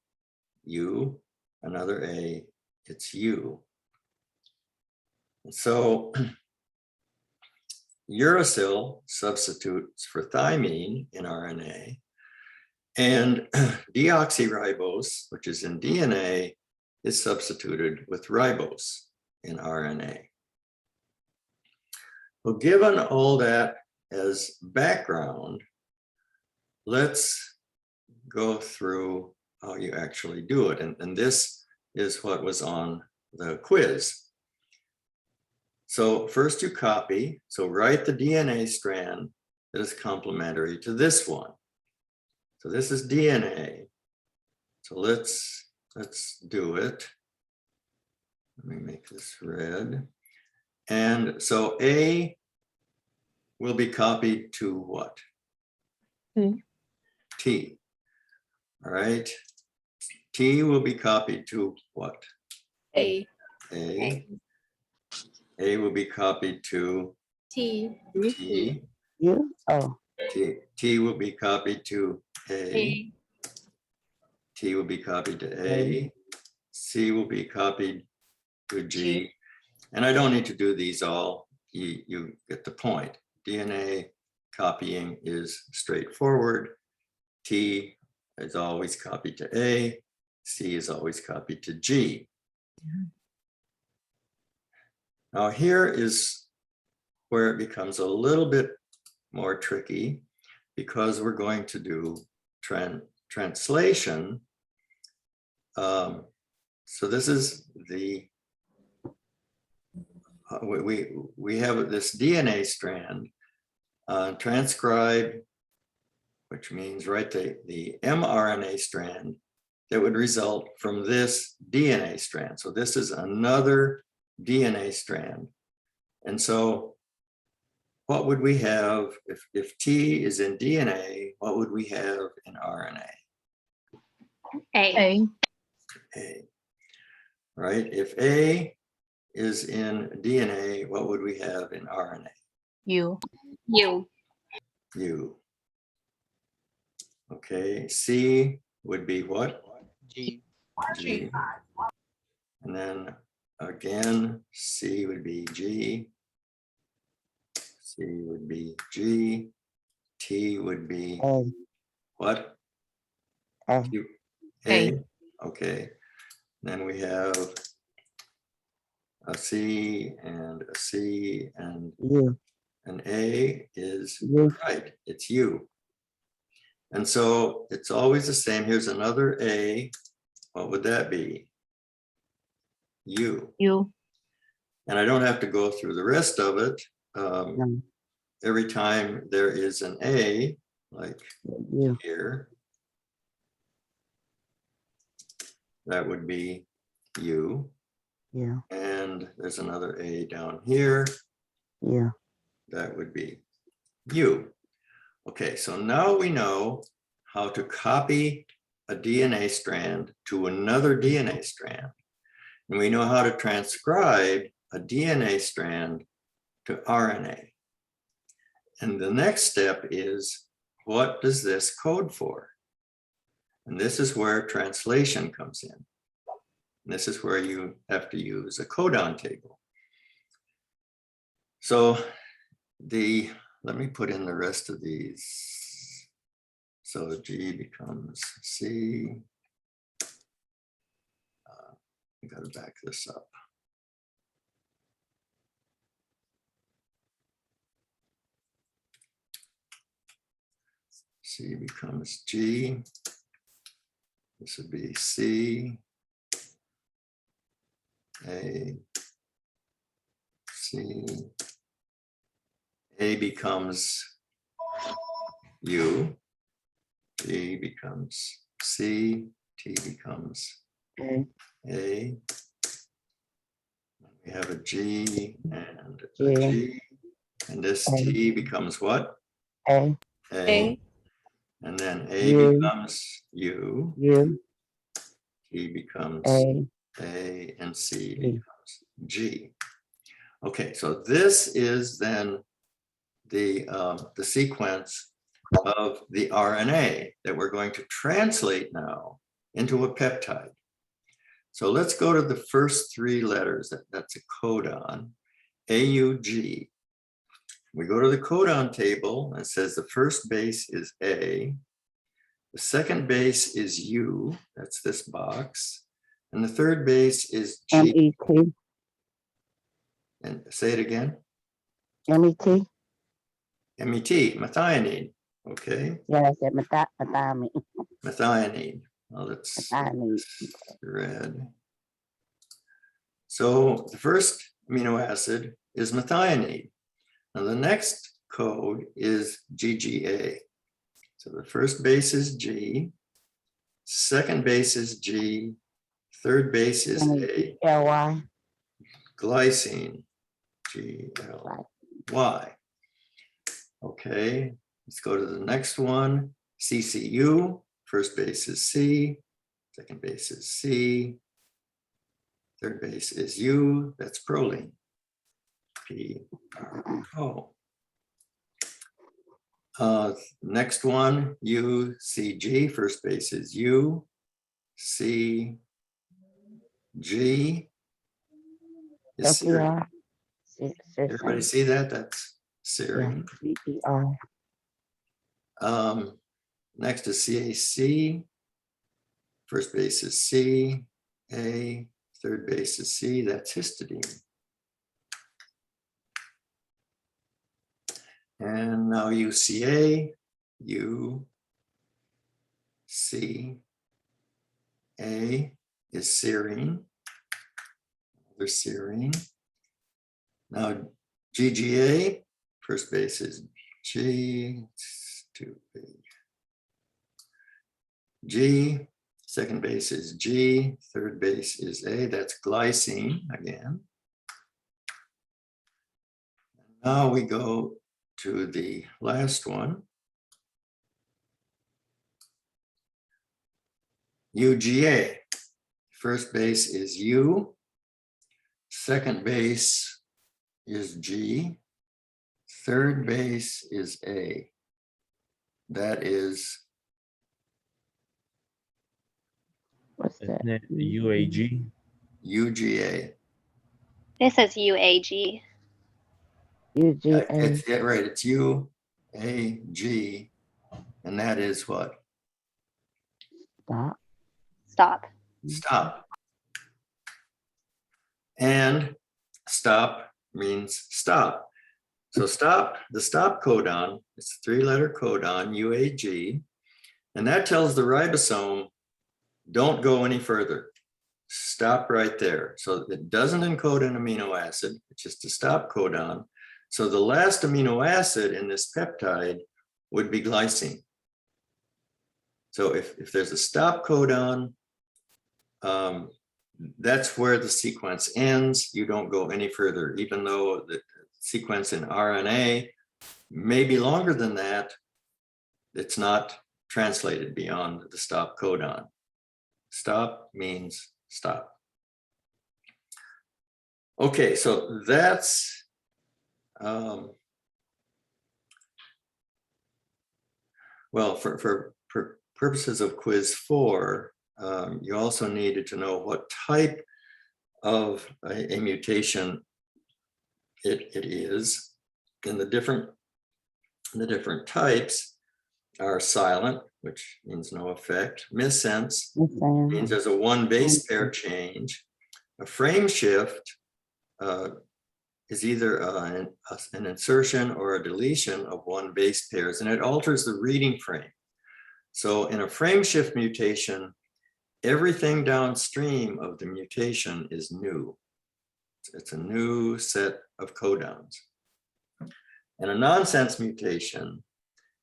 U, another A, it's U. So uracil substitutes for thymine in RNA, and deoxyribose, which is in DNA, is substituted with ribose in RNA. Well, given all that as background, let's go through how you actually do it. And this is what was on the quiz. So first you copy, so write the DNA strand that is complementary to this one. So this is DNA. So let's do it. Let me make this red. And so A will be copied to what? T. All right. T will be copied to what? A. A. A will be copied to T. T. You? Oh. T will be copied to A. T will be copied to A. C will be copied to G. And I don't need to do these all. You get the point. DNA copying is straightforward. T is always copied to A. C is always copied to G. Now here is where it becomes a little bit more tricky, because we're going to do translation. So this is the, we have this DNA strand, transcribe, which means write the mRNA strand that would result from this DNA strand. So this is another DNA strand. And so what would we have if T is in DNA, what would we have in RNA? A. A. Right? If A is in DNA, what would we have in RNA? U. U. Okay, C would be what? G. G. And then again, C would be G. C would be G. T would be what? A. A. Okay. Then we have a C and a C and U. an A is U. right. It's U. And so it's always the same. Here's another A. What would that be? U. And I don't have to go through the rest of it. No. Every time there is an A, like U. here, that would be U. Yeah. And there's another A down here. Yeah. That would be U. Okay, so now we know how to copy a DNA strand to another DNA strand. And we know how to transcribe a DNA strand to RNA. And the next step is, what does this code for? And this is where translation comes in. And this is where you have to use a codon table. So let me put in the rest of these. So G becomes C. I gotta back this up. C becomes G. This would be C, A, C. A becomes U. G becomes C. T becomes A. A. We have a G and a G. G. And this A. T becomes what? A. A. And then A U. becomes U. U. T becomes A. and C G. becomes G. Okay, so this is then the sequence of the RNA that we're going to translate now into a peptide. So let's go to the first three letters. That's a codon, AUG. We go to the codon table, and it says the first base is A. The second base is U, that's this box. And the third base is G. MET. And say it again. MET. MET, methionine. Okay, Yeah, that's it. Methionine. methionine. Well, that's Methionine. red. So the first amino acid is methionine. Now the next code is GGA. So the first base is G, second base is G, third base is A, LY. glycine, GLY. Okay, let's go to the next one, CCU. First base is C, second base is C, third base is U, that's proline, PRO. Next one, UCG, first base is U, C, G. Is serine. Everybody see that? That's serine. Next is CAC. First base is C, A, third base is C, that's histidine. And now UCA, U, C, A is serine. There's serine. Now GGA, first base is G, it's too big. G, second base is G, third base is A, that's glycine again. Now we go to the last one. UGA, first base is U, second base is G, third base is A. That is, What's that? Isn't it UAG? UGA. It says UAG. UGA. It's right, it's UAG, and that is what? Stop. Stop. Stop. And stop means stop. So stop, the stop codon, it's a 3-letter codon, UAG, and that tells the ribosome, don't go any further. Stop right there. So it doesn't encode an amino acid, it's just a stop codon. So the last amino acid in this peptide would be glycine. So if there's a stop codon, that's where the sequence ends. You don't go any further, even though the sequence in RNA may be longer than that. It's not translated beyond the stop codon. Stop means stop. Okay, so that's well, for purposes of quiz 4, you also needed to know what type of a mutation it is. And the different types are silent, which means no effect. Missense means there's a 1 base pair change. A frame shift is either an insertion or a deletion of 1 base pairs, and it alters the reading frame. So in a frame shift mutation, everything downstream of the mutation is new. It's a new set of codons. And a nonsense mutation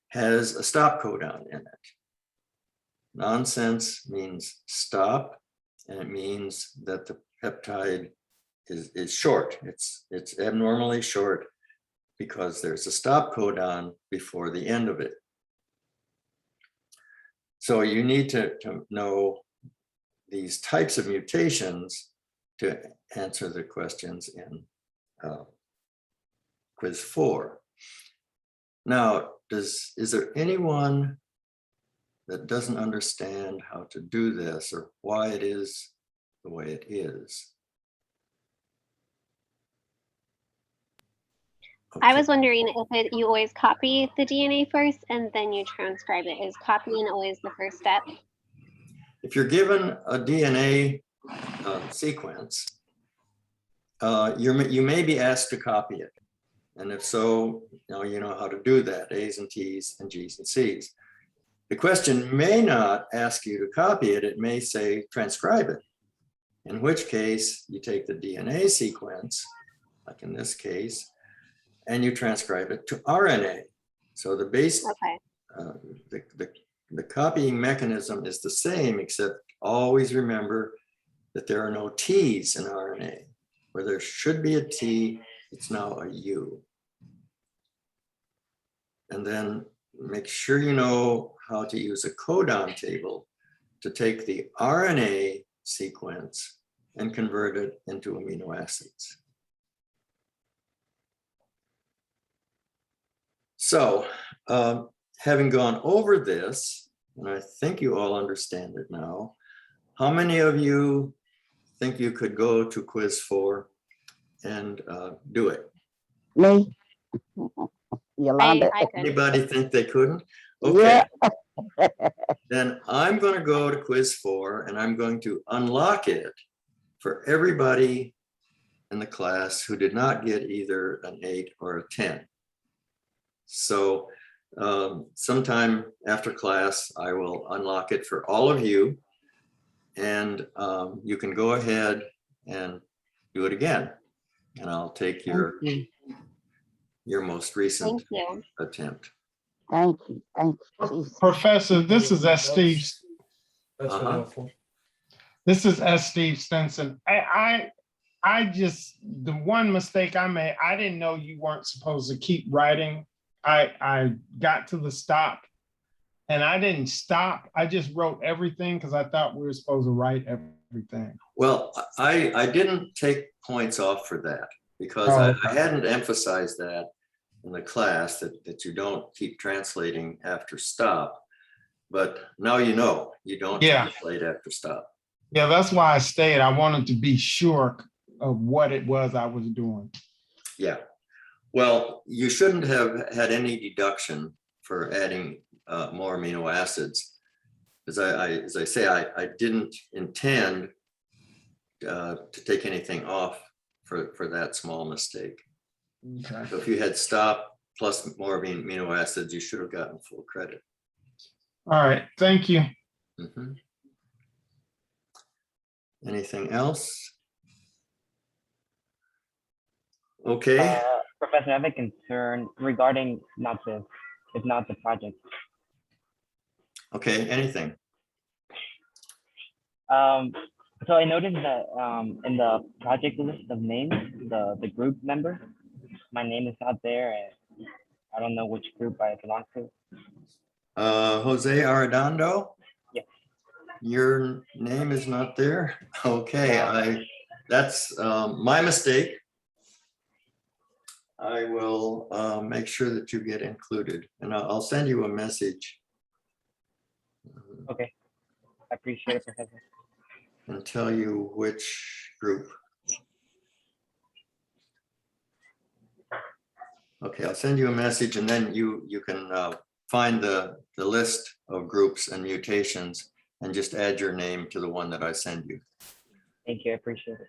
has a stop codon in it. Nonsense means stop, and it means that the peptide is short. It's abnormally short because there's a stop codon before the end of it. So you need to know these types of mutations to answer the questions in quiz 4. Now, is there anyone that doesn't understand how to do this or why it is the way it is? Okay. I was wondering if you always copy the DNA first and then you transcribe it. Is copying always the first step? If you're given a DNA sequence, you may be asked to copy it. And if so, you know how to do that, A's and T's and G's and C's. The question may not ask you to copy it. It may say transcribe it, in which case you take the DNA sequence, like in this case, and you transcribe it to RNA. So the base, okay. The copying mechanism is the same, except always remember that there are no T's in RNA. Where there should be a T, it's now a U. And then make sure you know how to use a codon table to take the RNA sequence and convert it into amino acids. So Having gone over this, and I think you all understand it now, how many of you think you could go to quiz 4 and do it? Me, Yolanda. I could. Anybody think they couldn't? Okay, Yeah. then I'm going to go to quiz 4 and I'm going to unlock it for everybody in the class who did not get either an 8 or a 10. So sometime after class, I will unlock it for all of you, and you can go ahead and do it again. And I'll take your most recent Thank you. attempt. Thank you. Thank you. Jesus. Professor, this is S. Steve. That's really helpful. This is S. Steve Stinson. I just, the one mistake I made, I didn't know you weren't supposed to keep writing. I got to the stop and I didn't stop. I just wrote everything because I thought we were supposed to write everything. Well, I didn't take points off for that because I hadn't emphasized that in the class that you don't keep translating after stop. But now you know, you don't translate after stop. Yeah, that's why I stayed. I wanted to be sure of what it was I was doing. Yeah. Well, you shouldn't have had any deduction for adding more amino acids. As I say, I didn't intend to take anything off for that small mistake. Okay. So if you had stop plus more amino acids, you should have gotten full credit. All right, thank you. Mm-hmm. Anything else? Okay. Professor, I have a concern regarding not the project. Okay, anything. So I noticed that in the project list of names, the group member, my name is not there, and I don't know which group I belong to. Jose Arredondo? Yes. Your name is not there? Okay, that's my mistake. I will make sure that you get included, and I'll send you a message. Okay, I appreciate it, Professor. And tell you which group. Okay, I'll send you a message, and then you can find the list of groups and mutations and just add your name to the one that I send you. Thank you, I appreciate it.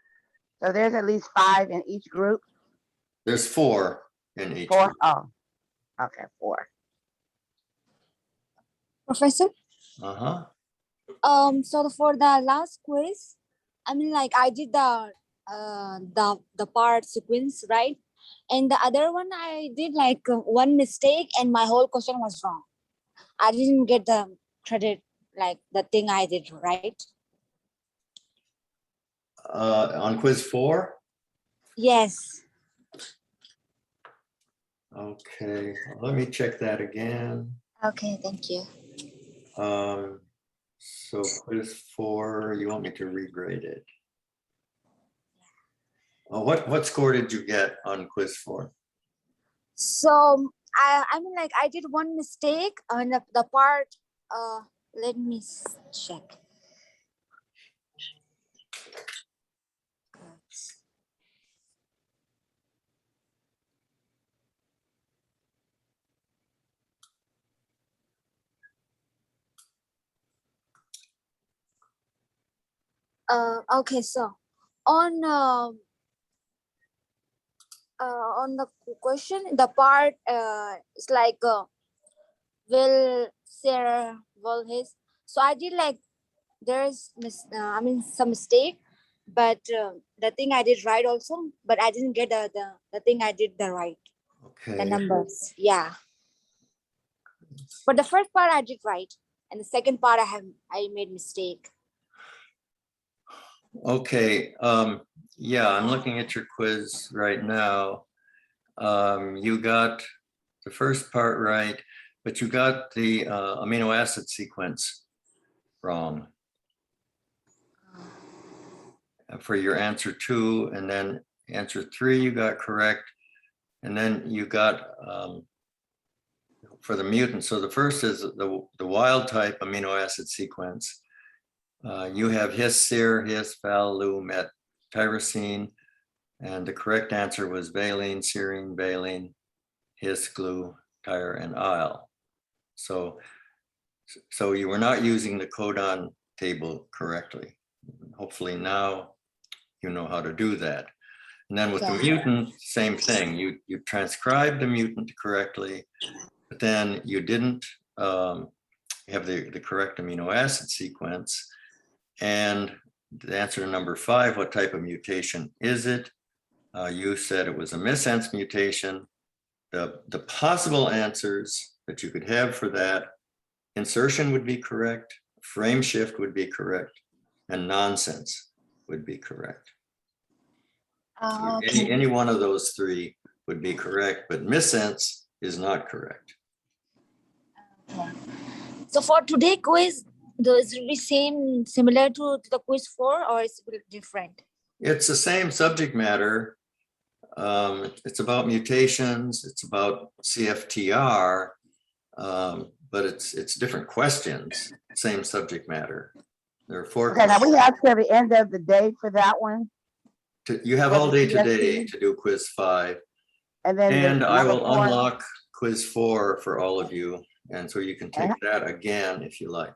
So there's at least 5 in each group? There's 4 in each 4? group. Oh, okay, 4. Professor, Uh-huh. so for the last quiz, I mean, like I did the part sequence, right? And the other one I did like one mistake and my whole question was wrong. I didn't get the credit, like the thing I did right. On quiz 4? Yes. Okay, let me check that again. Okay, thank you. So quiz 4, you want me to regrade it? What score did you get on quiz 4? So I mean, like I did one mistake on the part. Let me check. Okay, so on the question, the part it's like will Sarah will his. So I did like there's I mean some mistake, but the thing I did right also, but I didn't get the thing I did the right. Okay. The numbers, yeah. But the first part I did right, and the second part I made mistake. Okay, yeah, I'm looking at your quiz right now. You got the first part right, but you got the amino acid sequence wrong for your answer 2, and then answer 3 you got correct, and then you got for the mutant. So the first is the wild type amino acid sequence. You have his, ser, his, val, lu, met, tyrosine, and the correct answer was valine, serine, valine, his, glu, tyre, and ile. So you were not using the codon table correctly. Hopefully now you know how to do that. And then with the mutant, same thing. You transcribed the mutant correctly, but then you didn't have the correct amino acid sequence. And the answer to number 5, what type of mutation is it? You said it was a missense mutation. The possible answers that you could have for that, insertion would be correct, frame shift would be correct, and nonsense would be correct. So any one of those 3 would be correct, but missense is not correct. So for today quiz, does it be similar to the quiz 4, or is it different? It's the same subject matter. It's about mutations, it's about CFTR, but it's different questions, same subject matter. There are 4. Okay, now we have till the end of the day for that one. You have all day today to do quiz 5. And then I will unlock quiz 4 for all of you. And so you can take that again if you like.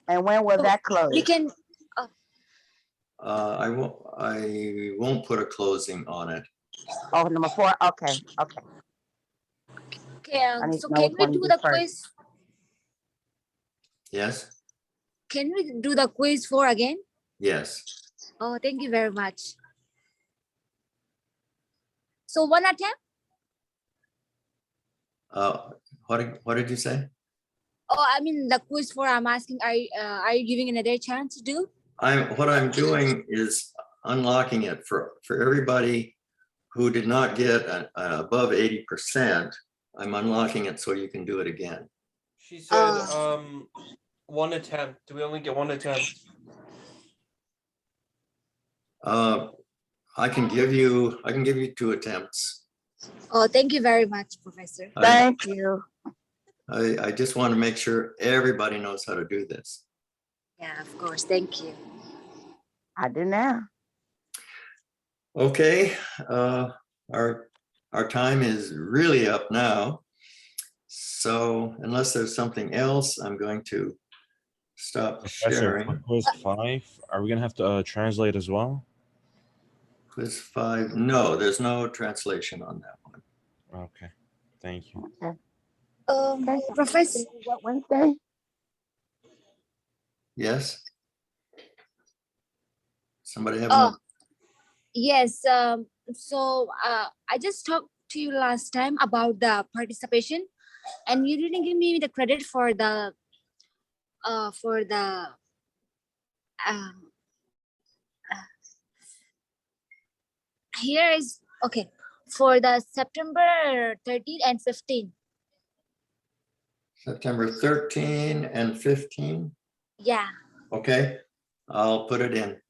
And when will that close? We can. I won't put a closing on it. Oh, number 4. Okay. Okay. So can we do the quiz? Yes. Can we do the quiz 4 again? Yes. Oh, thank you very much. So 1 attempt? What did you say? Oh, I mean the quiz 4. I'm asking, are you giving another chance to do? What I'm doing is unlocking it for everybody who did not get above 80%. I'm unlocking it so you can do it again. She said 1 attempt. Do we only get 1 attempt? I can give you 2 attempts. Oh, thank you very much, Professor. Thank you. I just want to make sure everybody knows how to do this. Yeah, of course. Thank you. I do now. Okay, our time is really up now. So unless there's something else, I'm going to stop sharing. For quiz 5, are we gonna have to translate as well? Quiz 5, no, there's no translation on that one. Okay, thank you. Okay. Professor. What, Wednesday? Yes. Somebody have no? Yes. So I just talked to you last time about the participation, and you didn't give me the credit for the here is okay for the September 13 and 15. September 13 and 15. Yeah. Okay, I'll put it in.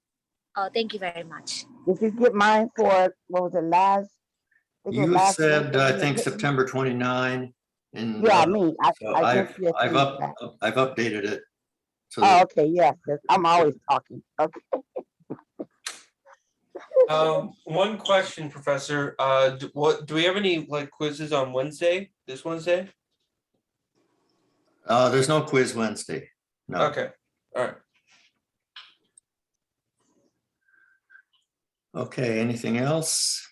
Oh, thank you very much. Did you get mine for, what was it, last? You said, I think September 29. And yeah, me. so I've updated it. So okay, yeah, I'm always talking. Okay. One question, Professor. Do we have any quizzes on Wednesday? This Wednesday? There's no quiz Wednesday. No. Okay. All right. Okay. Anything else?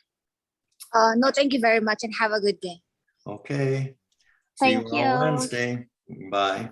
No, thank you very much, and have a good day. Okay. Thank See you on you. Wednesday. Bye.